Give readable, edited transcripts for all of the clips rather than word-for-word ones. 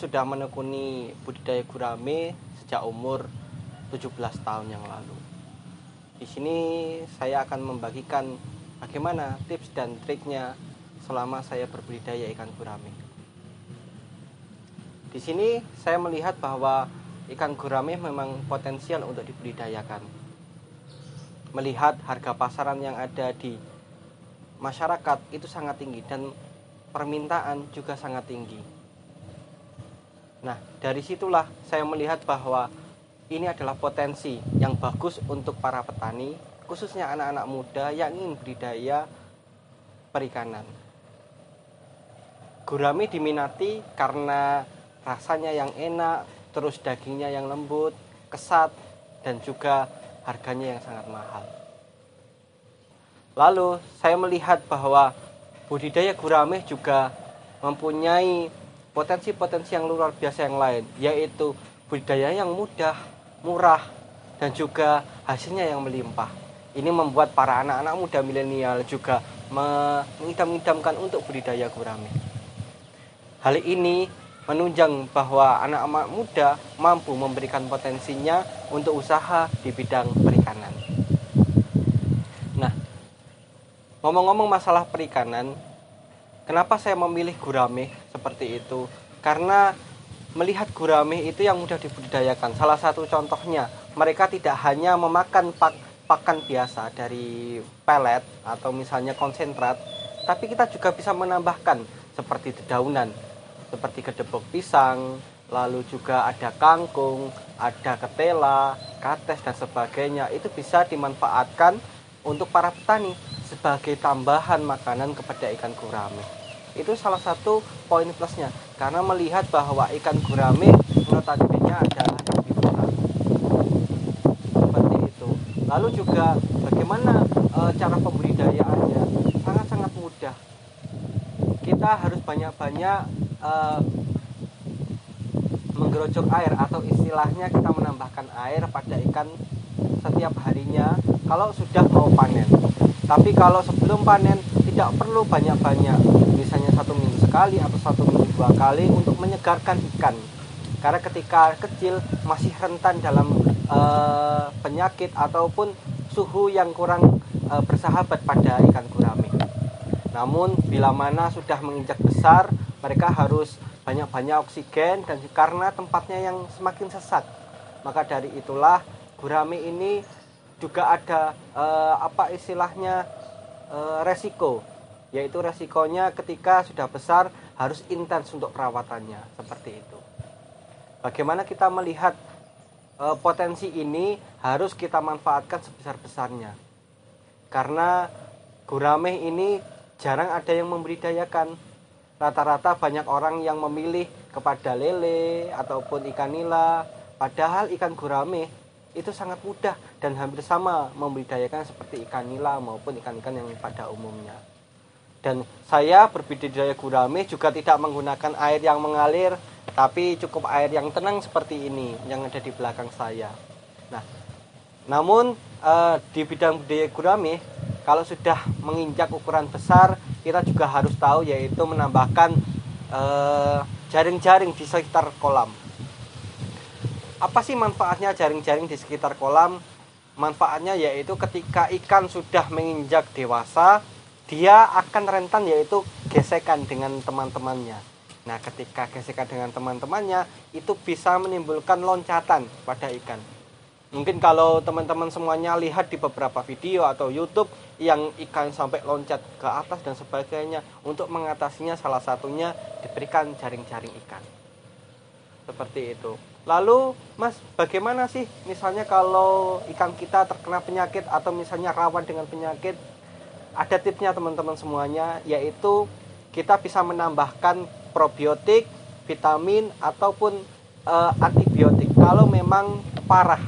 sudah menekuni budidaya gurame sejak umur 17 tahun yang lalu. Di sini saya akan membagikan bagaimana tips dan triknya selama saya berbudidaya ikan gurame. Di sini saya melihat bahwa ikan gurame memang potensial untuk dibudidayakan. Melihat harga pasaran yang ada di masyarakat itu sangat tinggi dan permintaan juga sangat tinggi. Nah, dari situlah saya melihat bahwa ini adalah potensi yang bagus untuk para petani, khususnya anak-anak muda yang ingin budidaya perikanan. Gurame diminati karena rasanya yang enak, terus dagingnya yang lembut, kesat, dan juga harganya yang sangat mahal. Lalu saya melihat bahwa budidaya gurame juga mempunyai potensi-potensi yang luar biasa yang lain, yaitu budidaya yang mudah, murah, dan juga hasilnya yang melimpah. Ini membuat para anak-anak muda milenial juga mengidam-idamkan untuk budidaya gurame. Hal ini menunjang bahwa anak-anak muda mampu memberikan potensinya untuk usaha di bidang perikanan. Nah, ngomong-ngomong masalah perikanan, kenapa saya memilih gurame seperti itu? Karena melihat gurame itu yang mudah dibudidayakan. Salah satu contohnya, mereka tidak hanya memakan pakan biasa dari pelet atau misalnya konsentrat, tapi kita juga bisa menambahkan seperti dedaunan, seperti gedebok pisang, lalu juga ada kangkung, ada ketela, kates, dan sebagainya. Itu bisa dimanfaatkan untuk para petani sebagai tambahan makanan kepada ikan gurame. Itu salah satu poin plusnya, karena melihat bahwa ikan gurame notabene adalah herbivora. Seperti itu. Lalu juga bagaimana cara pembudidayaannya? Sangat-sangat mudah. Kita harus banyak-banyak menggerocok air, atau istilahnya kita menambahkan air pada ikan setiap harinya kalau sudah mau panen. Tapi kalau sebelum panen tidak perlu banyak-banyak, misalnya 1 minggu sekali atau 1 minggu 2 kali untuk menyegarkan ikan. Karena ketika kecil masih rentan dalam penyakit ataupun suhu yang kurang bersahabat pada ikan gurame. Namun bila mana sudah menginjak besar, mereka harus banyak-banyak oksigen, dan karena tempatnya yang semakin sesak, maka dari itulah gurame ini juga ada resiko, yaitu resikonya ketika sudah besar harus intens untuk perawatannya, seperti itu. Bagaimana kita melihat potensi ini? Harus kita manfaatkan sebesar-besarnya, karena gurame ini jarang ada yang membudidayakan. Rata-rata banyak orang yang memilih kepada lele ataupun ikan nila, padahal ikan gurame itu sangat mudah dan hampir sama membudidayakan seperti ikan nila maupun ikan-ikan yang pada umumnya. Dan saya berbudidaya gurame juga tidak menggunakan air yang mengalir, tapi cukup air yang tenang seperti ini yang ada di belakang saya. Nah, namun di bidang budidaya gurame, kalau sudah menginjak ukuran besar, kita juga harus tahu, yaitu menambahkan jaring-jaring di sekitar kolam. Apa sih manfaatnya jaring-jaring di sekitar kolam? Manfaatnya yaitu ketika ikan sudah menginjak dewasa, dia akan rentan yaitu gesekan dengan teman-temannya. Nah, ketika gesekan dengan teman-temannya, itu bisa menimbulkan loncatan pada ikan. Mungkin kalau teman-teman semuanya lihat di beberapa video atau YouTube yang ikan sampai loncat ke atas dan sebagainya, untuk mengatasinya salah satunya diberikan jaring-jaring ikan. Seperti itu. Lalu, Mas, bagaimana sih misalnya kalau ikan kita terkena penyakit atau misalnya rawan dengan penyakit? Ada tipsnya teman-teman semuanya, yaitu kita bisa menambahkan probiotik, vitamin, ataupun antibiotik kalau memang parah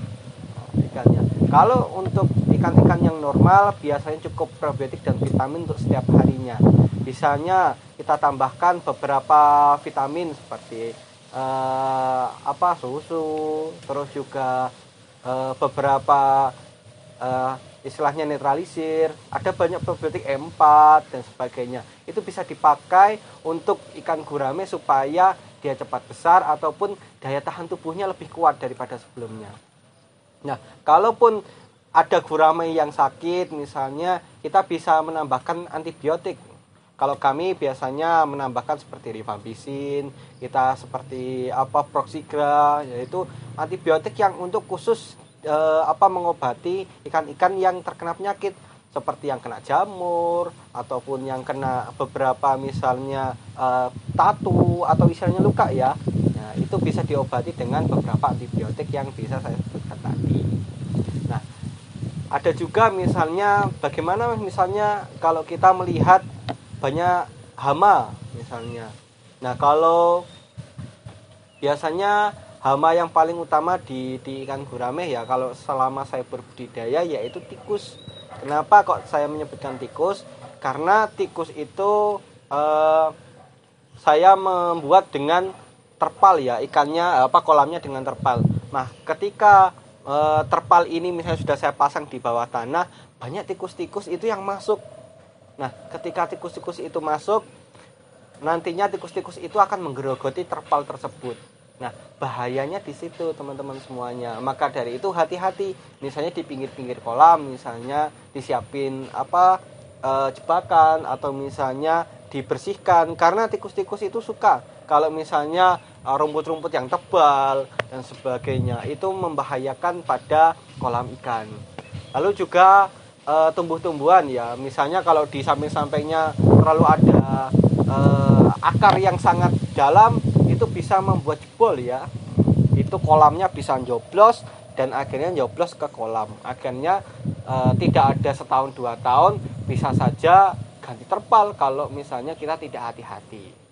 ikannya. Kalau untuk ikan-ikan yang normal biasanya cukup probiotik dan vitamin untuk setiap harinya. Misalnya kita tambahkan beberapa vitamin seperti susu, terus juga beberapa istilahnya netralisir, ada banyak probiotik E4 dan sebagainya. Itu bisa dipakai untuk ikan gurame supaya dia cepat besar ataupun daya tahan tubuhnya lebih kuat daripada sebelumnya. Nah, kalaupun ada gurame yang sakit misalnya, kita bisa menambahkan antibiotik. Kalau kami biasanya menambahkan seperti rifampicin, kita seperti Proxigra, yaitu antibiotik yang untuk khusus mengobati ikan-ikan yang terkena penyakit seperti yang kena jamur ataupun yang kena beberapa misalnya tatu atau misalnya luka ya. Nah, itu bisa diobati dengan beberapa antibiotik yang bisa saya sebutkan tadi. Nah, ada juga misalnya bagaimana misalnya kalau kita melihat banyak hama misalnya. Nah, kalau biasanya hama yang paling utama di ikan gurame ya kalau selama saya berbudidaya yaitu tikus. Kenapa kok saya menyebutkan tikus? Karena tikus itu saya membuat dengan terpal ya, ikannya kolamnya dengan terpal. Nah, ketika terpal ini misalnya sudah saya pasang di bawah tanah, banyak tikus-tikus itu yang masuk. Nah, ketika tikus-tikus itu masuk, nantinya tikus-tikus itu akan menggerogoti terpal tersebut. Nah, bahayanya di situ teman-teman semuanya. Maka dari itu hati-hati. Misalnya di pinggir-pinggir kolam, misalnya disiapin jebakan atau misalnya dibersihkan. Karena tikus-tikus itu suka kalau misalnya rumput-rumput yang tebal dan sebagainya itu membahayakan pada kolam ikan. Lalu juga tumbuh-tumbuhan ya. Misalnya kalau di samping-sampingnya terlalu ada akar yang sangat dalam, itu bisa membuat jebol ya. Itu kolamnya bisa joblos dan akhirnya joblos ke kolam. Akhirnya tidak ada setahun 2 tahun bisa saja ganti terpal kalau misalnya kita tidak hati-hati.